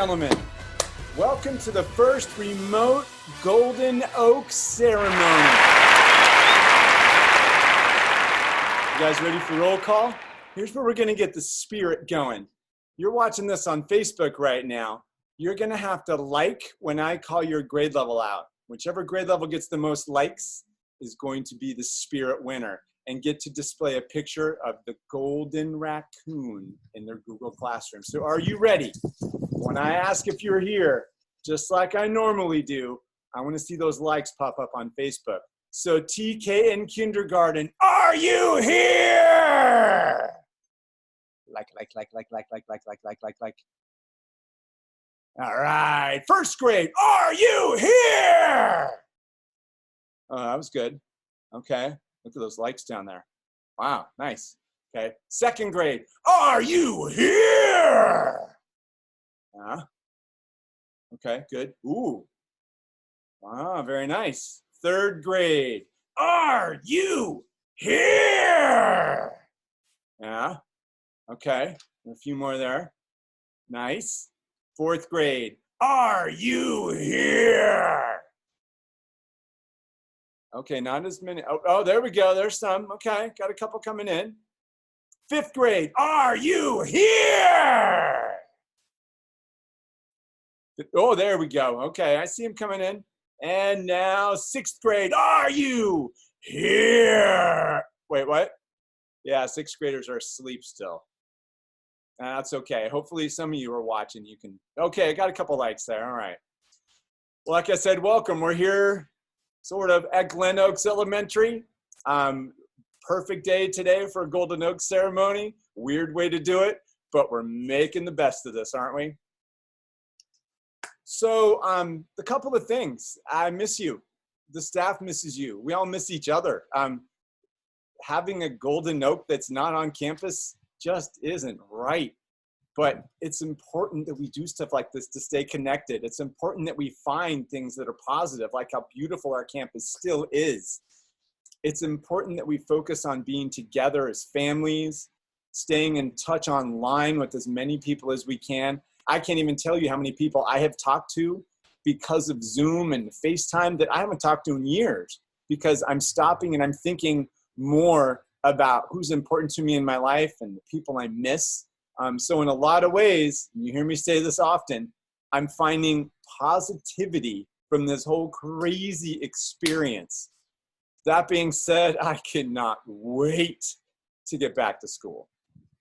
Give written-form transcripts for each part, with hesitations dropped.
gentlemen, welcome to the first remote Golden Oak ceremony. You guys ready for roll call? Here's where we're going to get the spirit going. You're watching this on Facebook right now. You're going to have to like when I call your grade level out. Whichever grade level gets the most likes is going to be the spirit winner and get to display a picture of the golden raccoon in their Google Classroom. So are you ready? When I ask if you're here, just like I normally do, I want to see those likes pop up on Facebook. So TK in kindergarten, are you here? Like. All right, first grade, are you here? Oh, that was good. Okay, look at those likes down there. Wow, nice. Okay, second grade, are you here? Okay, good. Ooh. Wow, very nice. Third grade, are you here? Yeah, okay, a few more there. Nice. Fourth grade, are you here? Okay, not as many. Oh, there we go. There's some. Okay, got a couple coming in. Fifth grade, are you here? Oh, there we go. Okay, I see him coming in. And now sixth grade, are you here? Wait, what? Yeah, sixth graders are asleep still. That's okay. Hopefully some of you are watching. You can. Okay, I got a couple likes there. All right. Well, like I said, welcome. We're here sort of at Glen Oaks Elementary. Perfect day today for a Golden Oaks ceremony. Weird way to do it, but we're making the best of this, aren't we? So a couple of things. I miss you. The staff misses you. We all miss each other. Having a Golden Oak that's not on campus just isn't right. But it's important that we do stuff like this to stay connected. It's important that we find things that are positive, like how beautiful our campus still is. It's important that we focus on being together as families, staying in touch online with as many people as we can. I can't even tell you how many people I have talked to because of Zoom and FaceTime that I haven't talked to in years, because I'm stopping and I'm thinking more about who's important to me in my life and the people I miss. So in a lot of ways, you hear me say this often, I'm finding positivity from this whole crazy experience. That being said, I cannot wait to get back to school.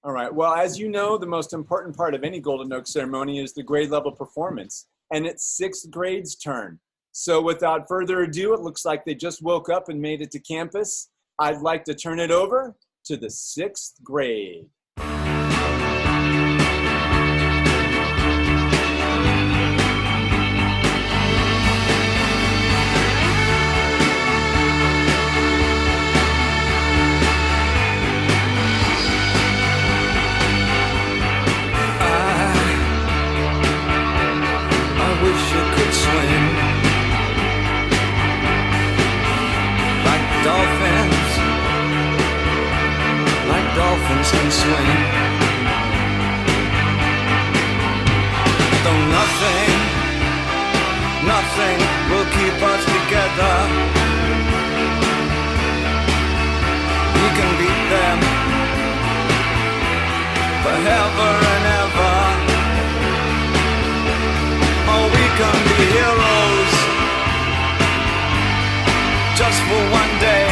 All right, well, as you know, the most important part of any Golden Oak ceremony is the grade level performance, and it's sixth grade's turn. So without further ado, it looks like they just woke up and made it to campus. I'd like to turn it over to the sixth grade. I wish you could swim like dolphins. Like dolphins can swim. Though nothing will keep us together. We can beat them forever and ever. Or we can be heroes just for one day.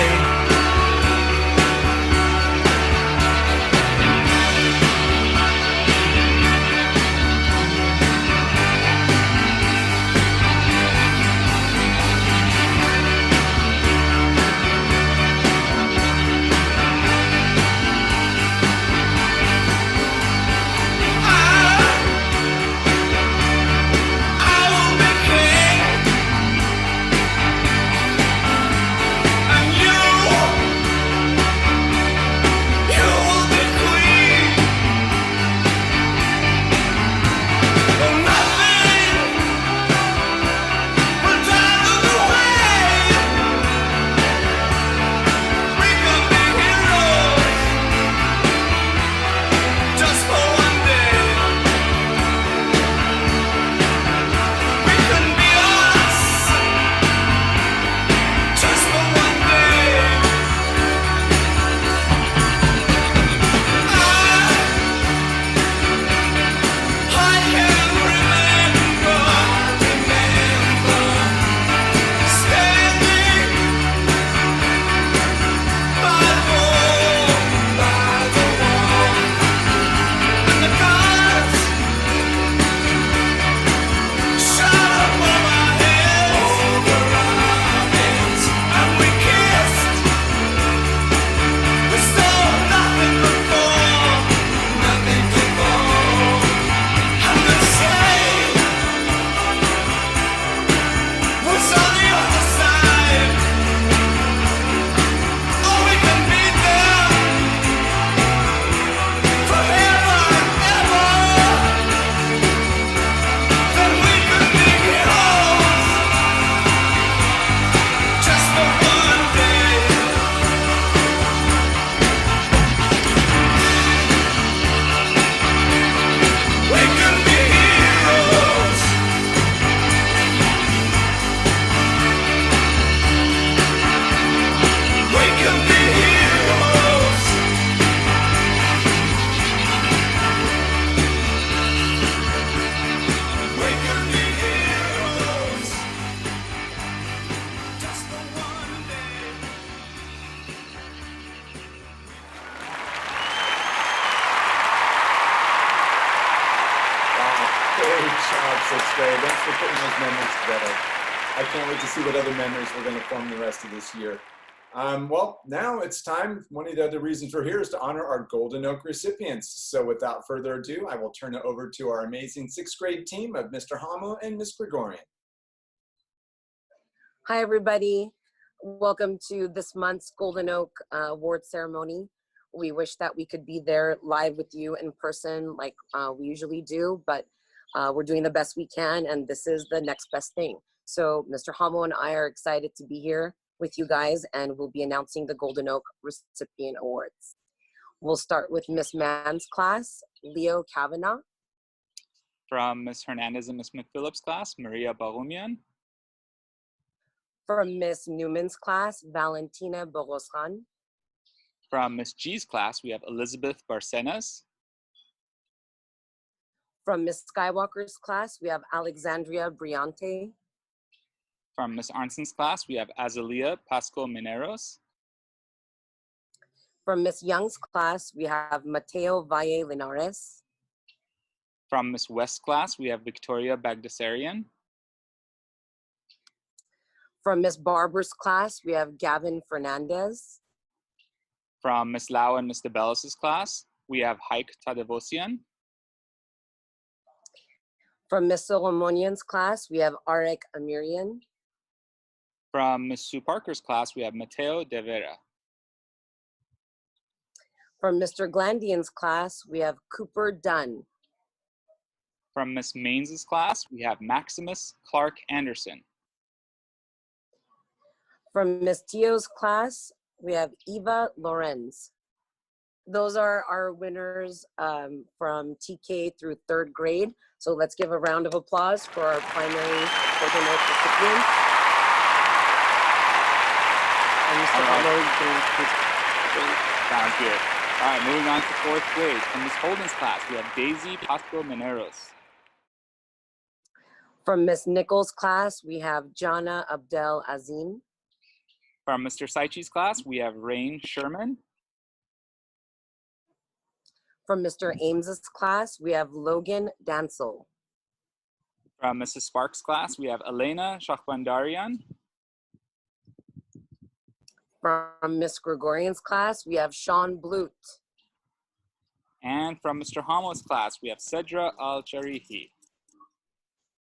I can't wait to see what other memories we're going to form the rest of this year. Well, now it's time. One of the other reasons we're here is to honor our Golden Oak recipients. So without further ado, I will turn it over to our amazing sixth grade team of Mr. Hamo and Ms. Gregorian. Hi, everybody. Welcome to this month's Golden Oak Award ceremony. We wish that we could be there live with you in person like we usually do, but we're doing the best we can, and this is the next best thing. So Mr. Hamo and I are excited to be here with you guys, and we'll be announcing the Golden Oak recipient awards. We'll start with Miss Mann's class, Leo Kavanaugh. From Ms. Hernandez and Ms. McPhillips' class, Maria Barumian. From Miss Newman's class, Valentina Boroshan. From Ms. G's class, we have Elizabeth Barcenas. From Miss Skywalker's class, we have Alexandria Briante. From Ms. Arnson's class, we have Azalia Pasco Mineros. From Miss Young's class, we have Mateo Valle Linares. From Ms. West's class, we have Victoria Bagdasarian. From Miss Barber's class, we have Gavin Fernandez. From Ms. Lau and Ms. DeBellis' class, we have Haik Tadevosian. From Miss Solomonian's class, we have Arek Amirian. From Ms. Sue Parker's class, we have Mateo De Vera. From Mr. Glandian's class, we have Cooper Dunn. From Ms. Mains's class, we have Maximus Clark Anderson. From Miss Tio's class, we have Eva Lorenz. Those are our winners from TK through third grade. So let's give a round of applause for our primary Golden Oak recipients. And Mr. Hamo, you can Sounds good. All right, moving on to fourth grade. From Ms. Holden's class, we have Daisy Pasco Mineros. From Miss Nichols' class, we have Jana Abdel Azim. From Mr. Saichi's class, we have Rain Sherman. From Mr. Ames's class, we have Logan Dancel. From Mrs. Sparks' class, we have Elena Shahbandarian. From Miss Gregorian's class, we have Sean Blut. And from Mr. Hamo's class, we have Cedra Al-Charihi.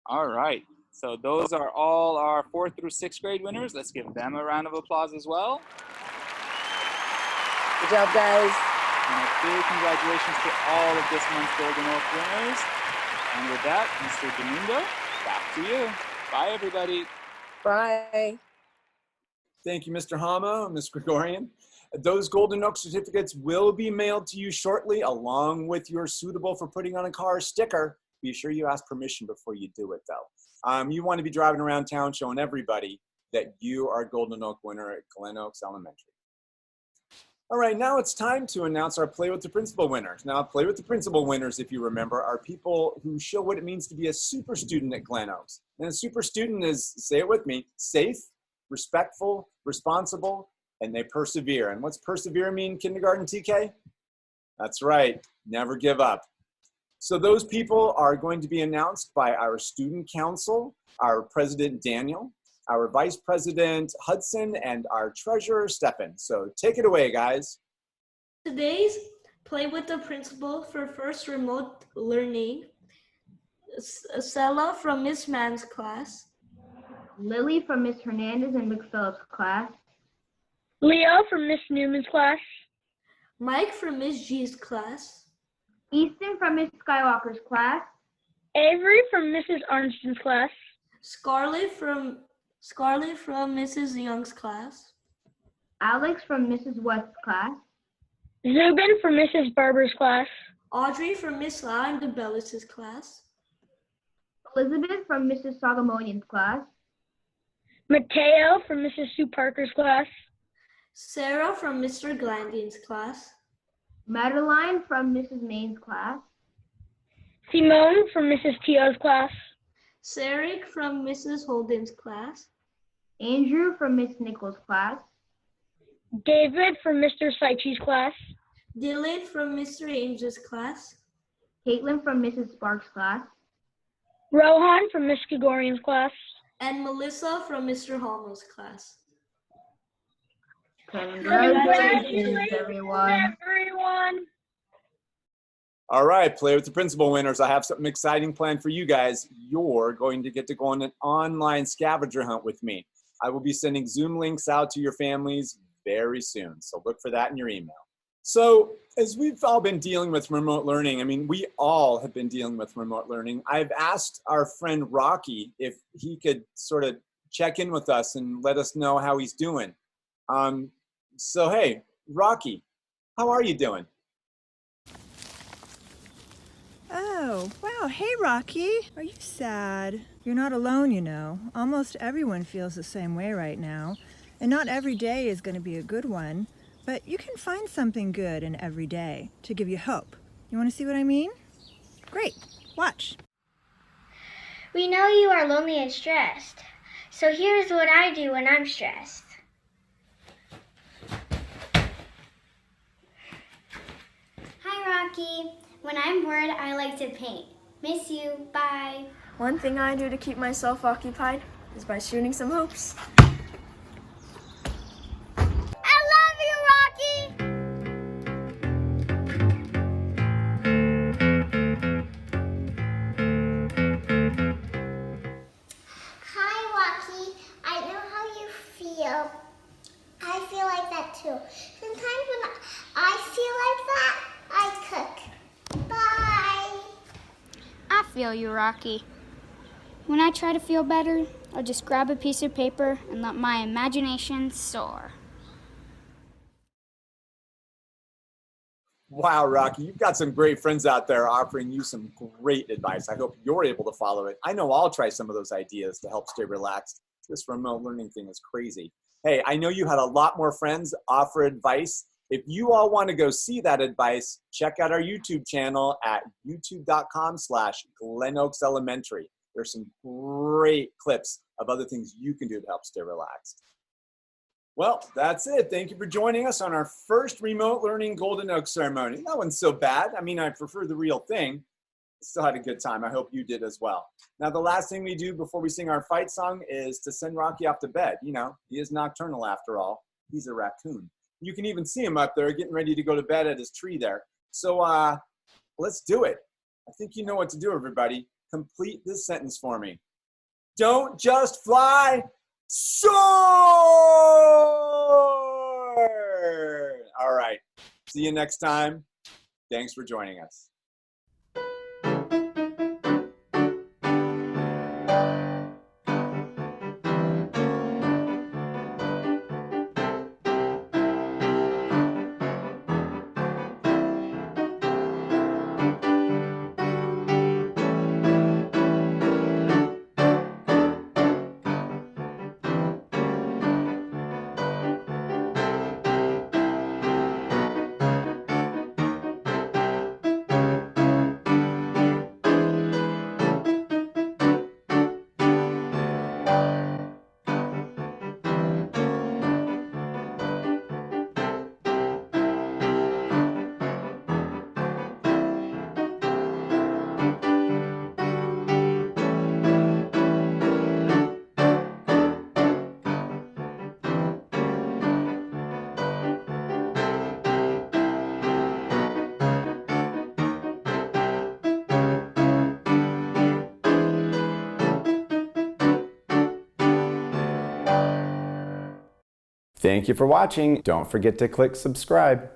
All right, so those are all our 4th through 6th grade winners. Let's give them a round of applause as well. Good job, guys. And a big congratulations to all of this month's Golden Oak winners. And with that, Mr. Mundo, back to you. Bye, everybody. Bye. Thank you, Mr. Hamo and Ms. Gregorian. Those Golden Oak certificates will be mailed to you shortly, along with your suitable for putting on a car sticker. Be sure you ask permission before you do it, though. You want to be driving around town showing everybody that you are a Golden Oak winner at Glen Oaks Elementary. All right, now it's time to announce our Play with the Principal winners. Now, Play with the Principal winners, if you remember, are people who show what it means to be a super student at Glen Oaks. And a super student is, say it with me, safe, respectful, responsible, and they persevere. And what's persevere mean, kindergarten TK? That's right, never give up. So those people are going to be announced by our student council, our president Daniel, our vice president Hudson, and our treasurer Stefan. So take it away, guys. Today's Play with the Principal for First Remote Learning, Sela from Miss Mann's class, Lily from Miss Hernandez and McPhillips' class, Leo from Miss Newman's class, Mike from Miss G's class, Easton from Miss Skywalker's class, Avery from Mrs. Armstrong's class, Scarlett from Mrs. Young's class, Alex from Mrs. West's class, Zubin from Mrs. Barber's class, Audrey from Miss Lau and DeBellis' class, Elizabeth from Mrs. Solomonian's class, Mateo from Mrs. Sue Parker's class, Sarah from Mr. Glandian's class, Madeline from Mrs. Main's class, Simone from Mrs. Tio's class, Sarek from Mrs. Holden's class, Andrew from Miss Nichols' class, David from Mr. Saichi's class, Dylan from Mr. Ames's class, Caitlin from Mrs. Sparks' class, Rohan from Miss Gregorian's class, and Melissa from Mr. Holmo's class. Congratulations, everyone. everyone. All right, Play with the Principal winners. I have something exciting planned for you guys. You're going to get to go on an online scavenger hunt with me. I will be sending Zoom links out to your families very soon, so look for that in your email. So as we've all been dealing with remote learning, I mean, we all have been dealing with remote learning. I've asked our friend Rocky if he could sort of check in with us and let us know how he's doing. So hey, Rocky, how are you doing? Oh, wow. Hey, Rocky. Are you sad? You're not alone, you know. Almost everyone feels the same way right now. And not every day is going to be a good one, but you can find something good in every day to give you hope. You want to see what I mean? Great. Watch. We know you are lonely and stressed, so here's what I do when I'm stressed. Hi, Rocky. When I'm bored, I like to paint. Miss you. Bye. One thing I do to keep myself occupied is by shooting some hoops. I love you, Rocky! Hi, Rocky. I know how you feel. I feel like that too. Sometimes when I feel like that, I cook. Bye. I feel you, Rocky. When I try to feel better, I'll just grab a piece of paper and let my imagination soar. Wow, Rocky, you've got some great friends out there offering you some great advice. I hope you're able to follow it. I know I'll try some of those ideas to help stay relaxed. This remote learning thing is crazy. Hey, I know you had a lot more friends offer advice. If you all want to go see that advice, check out our YouTube channel at youtube.com/Glen Oaks Elementary. There's some great clips of other things you can do to help stay relaxed. Well, that's it. Thank you for joining us on our first remote learning Golden Oak ceremony. That one's so bad. I mean, I prefer the real thing. Still had a good time. I hope you did as well. Now, the last thing we do before we sing our fight song is to send Rocky off to bed. You know, he is nocturnal after all. He's a raccoon. You can even see him up there getting ready to go to bed at his tree there. So let's do it. I think you know what to do, everybody. Complete this sentence for me. Don't just fly, soar! All right. See you next time. Thanks for joining us. Thank you for watching. Don't forget to click subscribe.